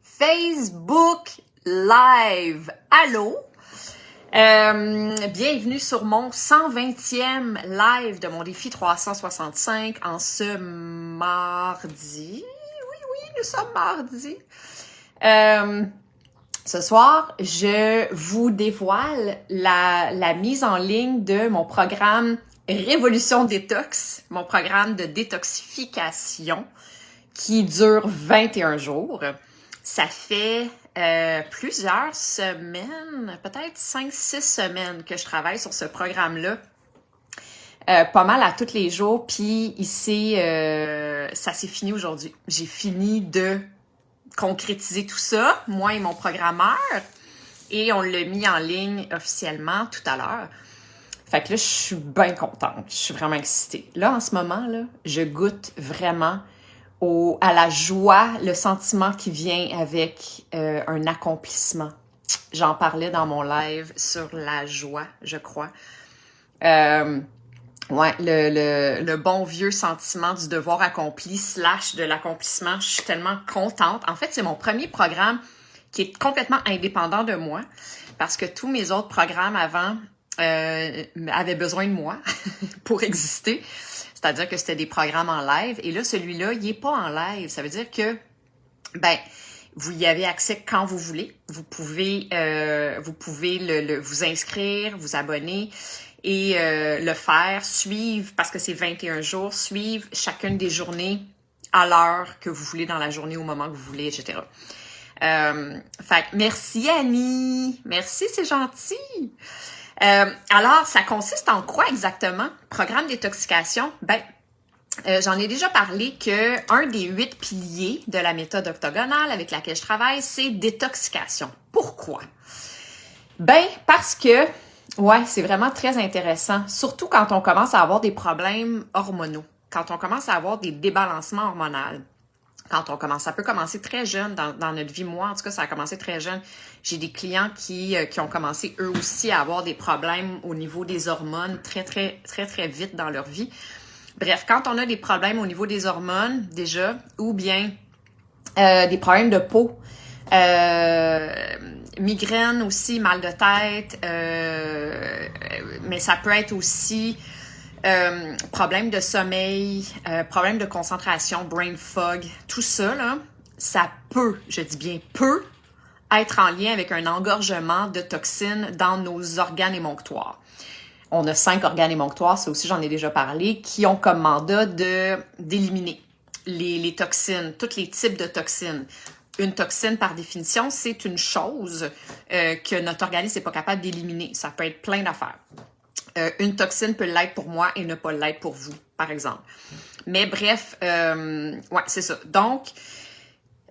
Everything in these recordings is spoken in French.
Facebook Live. Allô? Bienvenue sur mon 120e live de mon défi 365 en ce mardi. Oui, nous sommes mardi. Ce soir, je vous dévoile la mise en ligne de mon programme Révolution Détox, mon programme de détoxification qui dure 21 jours. Ça fait plusieurs semaines, peut-être 5-6 semaines que je travaille sur ce programme-là. Pas mal à tous les jours, puis ça s'est fini aujourd'hui. J'ai fini de concrétiser tout ça, moi et mon programmeur, et on l'a mis en ligne officiellement tout à l'heure. Fait que là, je suis bien contente, je suis vraiment excitée. Là, en ce moment, là, je goûte vraiment à la joie, le sentiment qui vient avec un accomplissement. J'en parlais dans mon live sur la joie, je crois. Ouais, le bon vieux sentiment du devoir accompli / de l'accomplissement. Je suis tellement contente. En fait, c'est mon premier programme qui est complètement indépendant de moi parce que tous mes autres programmes avant avaient besoin de moi pour exister. C'est-à-dire que c'était des programmes en live. Et là, celui-là, il n'est pas en live. Ça veut dire que, vous y avez accès quand vous voulez. Vous pouvez vous inscrire, vous abonner et le faire, suivre, parce que c'est 21 jours, suivre chacune des journées à l'heure que vous voulez dans la journée, au moment que vous voulez, etc. Fait que merci Annie! Merci, c'est gentil! Alors, ça consiste en quoi exactement? Programme détoxication? J'en ai déjà parlé que un des 8 piliers de la méthode octogonale avec laquelle je travaille, c'est détoxication. Pourquoi? Parce que, c'est vraiment très intéressant, surtout quand on commence à avoir des problèmes hormonaux, quand on commence à avoir des débalancements hormonaux. Ça peut commencer très jeune dans notre vie. Moi, en tout cas, ça a commencé très jeune. J'ai des clients qui ont commencé eux aussi à avoir des problèmes au niveau des hormones très, très, très, très vite dans leur vie. Bref, quand on a des problèmes au niveau des hormones, déjà, ou bien des problèmes de peau, migraine aussi, mal de tête, mais ça peut être aussi problème de sommeil, problème de concentration, brain fog, tout ça, là, ça peut, je dis bien peut, être en lien avec un engorgement de toxines dans nos organes émonctoires. On a 5 organes émonctoires, ça aussi j'en ai déjà parlé, qui ont comme mandat d'éliminer les toxines, tous les types de toxines. Une toxine, par définition, c'est une chose que notre organisme n'est pas capable d'éliminer. Ça peut être plein d'affaires. Une toxine peut l'être pour moi et ne pas l'être pour vous, par exemple. Mais bref, c'est ça. Donc,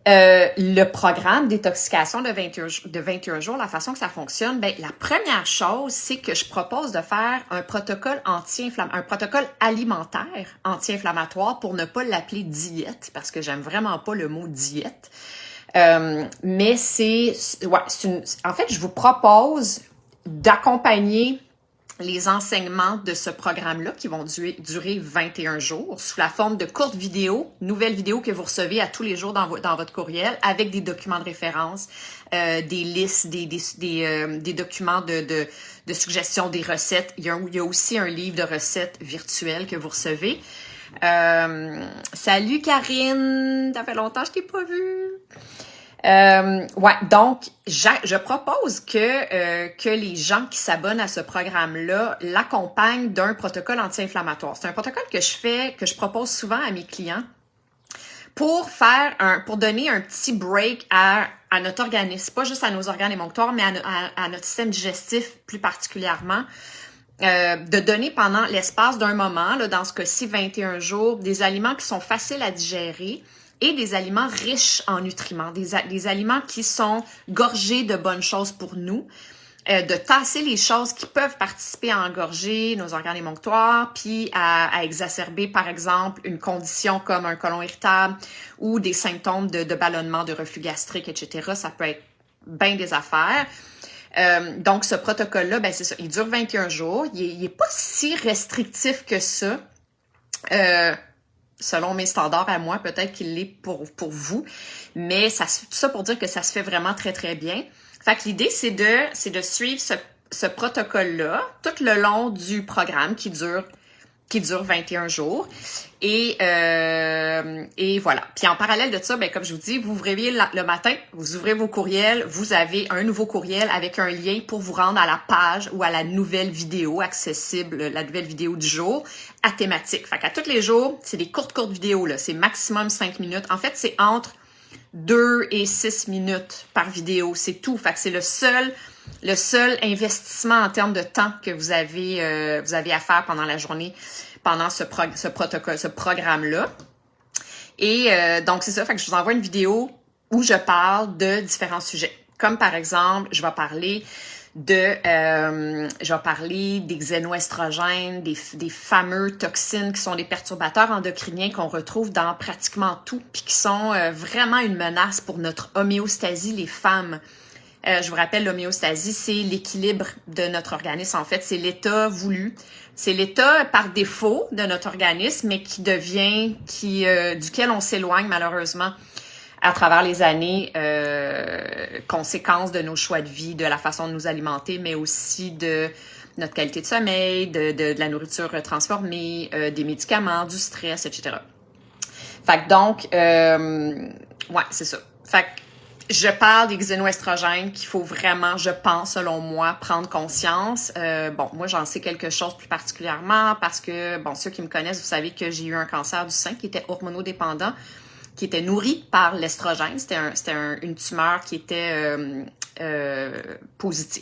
le programme détoxication de 21 jours, la façon que ça fonctionne, la première chose, c'est que je propose de faire un protocole un protocole alimentaire anti-inflammatoire pour ne pas l'appeler diète, parce que j'aime vraiment pas le mot diète. Mais en fait, je vous propose d'accompagner les enseignements de ce programme-là qui vont durer 21 jours sous la forme de courtes vidéos, nouvelles vidéos que vous recevez à tous les jours dans votre courriel avec des documents de référence, des listes, des documents de suggestions, des recettes. Il y a aussi un livre de recettes virtuelles que vous recevez. Salut Karine! Ça fait longtemps que je t'ai pas vue! Donc, je propose que les gens qui s'abonnent à ce programme-là l'accompagnent d'un protocole anti-inflammatoire. C'est un protocole que je propose souvent à mes clients pour donner un petit break à notre organisme, pas juste à nos organes émonctoires, mais à notre système digestif plus particulièrement. De donner pendant l'espace d'un moment, là, dans ce cas-ci 21 jours, des aliments qui sont faciles à digérer, et des aliments riches en nutriments, des aliments qui sont gorgés de bonnes choses pour nous, de tasser les choses qui peuvent participer à engorger nos organes émonctoires, puis à exacerber, par exemple, une condition comme un côlon irritable ou des symptômes de ballonnement, de reflux gastrique, etc. Ça peut être bien des affaires. Donc, ce protocole-là, c'est ça, il dure 21 jours. Il est pas si restrictif que ça. selon mes standards à moi, peut-être qu'il l'est pour vous, mais tout ça pour dire que ça se fait vraiment très, très bien. Fait que l'idée, c'est de suivre ce protocole-là tout le long du programme qui dure 21 jours. Et voilà. Puis en parallèle de ça, ben comme je vous dis, vous vous réveillez le matin, vous ouvrez vos courriels, vous avez un nouveau courriel avec un lien pour vous rendre à la page ou à la nouvelle vidéo accessible, la nouvelle vidéo du jour, à thématique. Fait qu'à tous les jours, c'est des courtes vidéos, là. C'est maximum 5 minutes. En fait, c'est entre 2 et 6 minutes par vidéo. C'est tout. Fait que c'est le seul investissement en termes de temps que vous avez à faire pendant la journée, pendant ce programme-là. Et donc, c'est ça. Fait que je vous envoie une vidéo où je parle de différents sujets. Comme par exemple, je vais parler des xénoestrogènes, des fameux toxines qui sont des perturbateurs endocriniens qu'on retrouve dans pratiquement tout, puis qui sont vraiment une menace pour notre homéostasie, les femmes. Je vous rappelle, l'homéostasie, c'est l'équilibre de notre organisme. En fait, c'est l'état voulu. C'est l'état par défaut de notre organisme, mais duquel on s'éloigne malheureusement à travers les années, conséquence de nos choix de vie, de la façon de nous alimenter, mais aussi de notre qualité de sommeil, de la nourriture transformée, des médicaments, du stress, etc. Fait que donc, ouais, c'est ça. Fait que je parle des xénoestrogènes qu'il faut vraiment, je pense, selon moi, prendre conscience. Bon, moi, j'en sais quelque chose plus particulièrement parce que, bon, ceux qui me connaissent, vous savez que j'ai eu un cancer du sein qui était hormonodépendant, qui était nourri par l'estrogène. C'était une tumeur qui était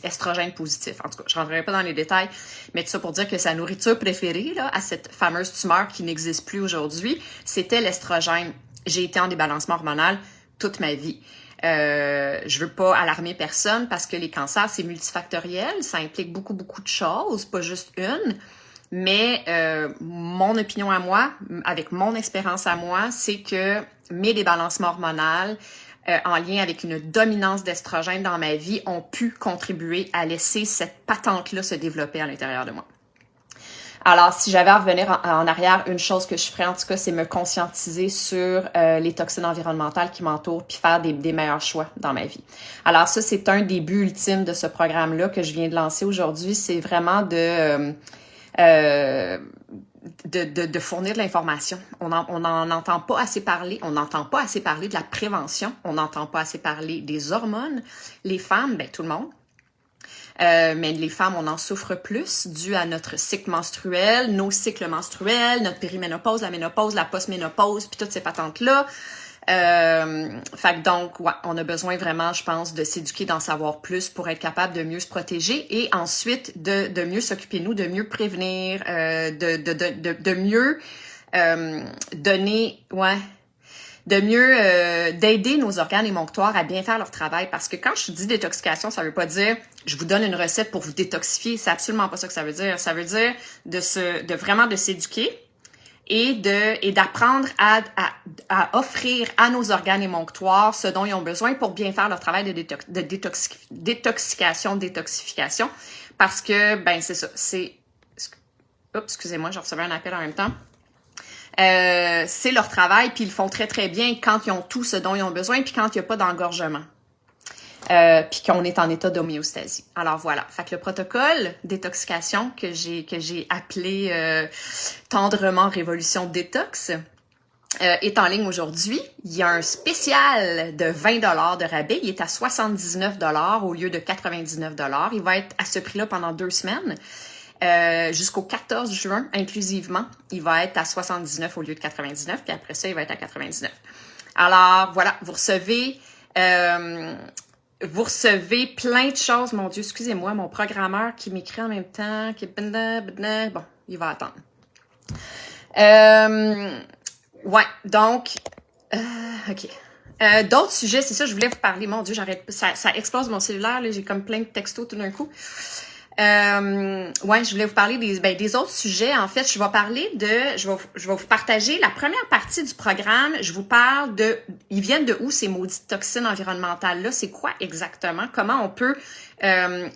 estrogène positif. En tout cas, je rentrerai pas dans les détails, mais tout ça pour dire que sa nourriture préférée là, à cette fameuse tumeur qui n'existe plus aujourd'hui, c'était l'estrogène. J'ai été en débalancement hormonal toute ma vie. Je veux pas alarmer personne parce que les cancers, c'est multifactoriel. Ça implique beaucoup, beaucoup de choses, pas juste une. Mais mon opinion à moi, avec mon expérience à moi, c'est que mes débalancements hormonaux en lien avec une dominance d'estrogène dans ma vie ont pu contribuer à laisser cette patente-là se développer à l'intérieur de moi. Alors, si j'avais à revenir en arrière, une chose que je ferais en tout cas, c'est me conscientiser sur les toxines environnementales qui m'entourent puis faire des meilleurs choix dans ma vie. Alors ça, c'est un des buts ultimes de ce programme-là que je viens de lancer aujourd'hui. C'est vraiment de fournir de l'information. On n'en entend pas assez parler. On n'entend pas assez parler de la prévention. On n'entend pas assez parler des hormones. Les femmes, ben tout le monde. Mais les femmes, on en souffre plus dû à notre cycle menstruel, nos cycles menstruels, notre périménopause, la ménopause, la postménopause, puis toutes ces patentes-là. Fait que donc, ouais, on a besoin vraiment, je pense, de s'éduquer, d'en savoir plus pour être capable de mieux se protéger et ensuite de mieux s'occuper de nous, de mieux prévenir, de mieux donner, ouais, de mieux d'aider nos organes émonctoires à bien faire leur travail. Parce que quand je dis détoxication, ça veut pas dire je vous donne une recette pour vous détoxifier. C'est absolument pas ça que ça veut dire. Ça veut dire de vraiment de s'éduquer et d'apprendre à offrir à nos organes émonctoires ce dont ils ont besoin pour bien faire leur travail de détoxification. Parce que, ben c'est ça, c'est... Oups, excusez-moi, je recevais un appel en même temps. C'est leur travail, puis ils le font très, très bien quand ils ont tout ce dont ils ont besoin, puis quand il n'y a pas d'engorgement. Puis qu'on est en état d'homéostasie. Alors voilà, fait que le protocole détoxication que j'ai appelé tendrement Révolution Détox est en ligne aujourd'hui. Il y a un spécial de 20 $ de rabais. Il est à 79 $ au lieu de 99 $. Il va être à ce prix-là pendant 2 semaines. Jusqu'au 14 juin inclusivement, il va être à 79 au lieu de 99, puis après ça, il va être à 99. Alors, voilà, vous recevez plein de choses. Mon Dieu, excusez-moi, mon programmeur qui m'écrit en même temps, bon, il va attendre. Ouais, donc, OK. D'autres sujets, c'est ça, je voulais vous parler. Mon Dieu, ça explose mon cellulaire, là, j'ai comme plein de textos tout d'un coup. Ouais, je voulais vous parler des autres sujets. En fait, je vais vous partager la première partie du programme. Je vous parle ils viennent de où ces maudites toxines environnementales-là? C'est quoi exactement? Comment on peut,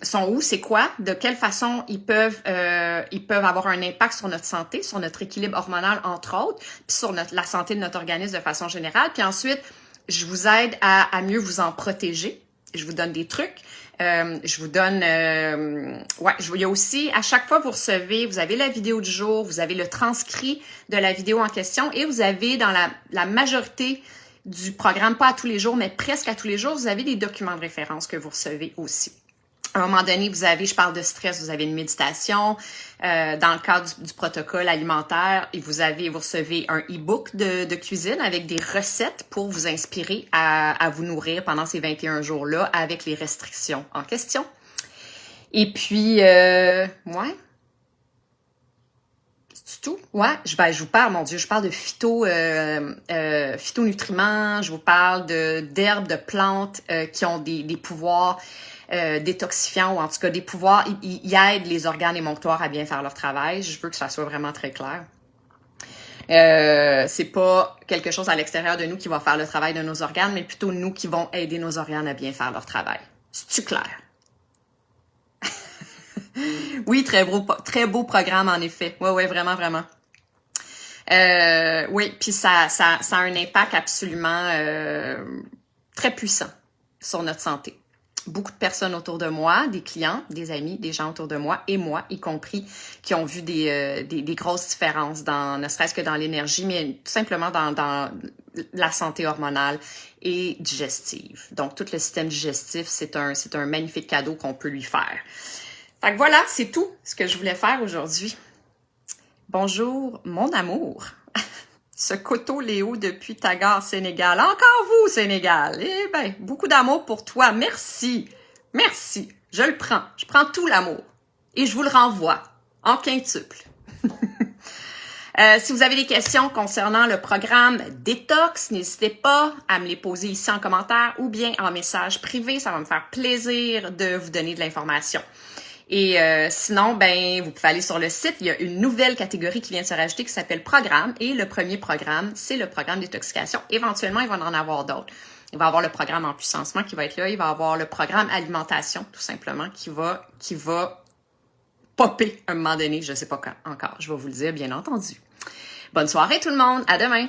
sont où? C'est quoi? De quelle façon ils peuvent avoir un impact sur notre santé, sur notre équilibre hormonal, entre autres, puis sur la santé de notre organisme de façon générale. Puis ensuite, je vous aide à mieux vous en protéger. Je vous donne des trucs. Je vous donne... il y a aussi, à chaque fois vous avez la vidéo du jour, vous avez le transcrit de la vidéo en question et vous avez dans la majorité du programme, pas à tous les jours, mais presque à tous les jours, vous avez des documents de référence que vous recevez aussi. À un moment donné, je parle de stress, vous avez une méditation. Dans le cadre du protocole alimentaire, et vous recevez un e-book de cuisine avec des recettes pour vous inspirer à vous nourrir pendant ces 21 jours-là avec les restrictions en question. Et puis, ouais. C'est tout? Ouais, je vous parle, mon Dieu, je parle de phytonutriments, je vous parle d'herbes, de plantes qui ont des pouvoirs détoxifiants ou en tout cas des pouvoirs, ils aident les organes émonctoires à bien faire leur travail. Je veux que ça soit vraiment très clair. C'est pas quelque chose à l'extérieur de nous qui va faire le travail de nos organes, mais plutôt nous qui vont aider nos organes à bien faire leur travail. C'est-tu clair? Oui, très beau programme, en effet. Ouais, vraiment, vraiment. Oui, puis ça a un impact absolument très puissant sur notre santé. Beaucoup de personnes autour de moi, des clients, des amis, des gens autour de moi, et moi y compris, qui ont vu des grosses différences, ne serait-ce que dans l'énergie, mais tout simplement dans la santé hormonale et digestive. Donc, tout le système digestif, c'est un magnifique cadeau qu'on peut lui faire. Fait que voilà, c'est tout ce que je voulais faire aujourd'hui. Bonjour, mon amour. Ce Koto Léo depuis Tagar, Sénégal. Encore vous, Sénégal. Eh bien, beaucoup d'amour pour toi. Merci. Merci. Je le prends. Je prends tout l'amour. Et je vous le renvoie en quintuple. Si vous avez des questions concernant le programme Détox, n'hésitez pas à me les poser ici en commentaire ou bien en message privé. Ça va me faire plaisir de vous donner de l'information. Et sinon, vous pouvez aller sur le site. Il y a une nouvelle catégorie qui vient de se rajouter qui s'appelle Programme. Et le premier programme, c'est le programme détoxification. Éventuellement, il va en avoir d'autres. Il va y avoir le programme en puissancement qui va être là. Il va y avoir le programme alimentation, tout simplement, qui va popper à un moment donné. Je ne sais pas quand encore. Je vais vous le dire, bien entendu. Bonne soirée tout le monde. À demain.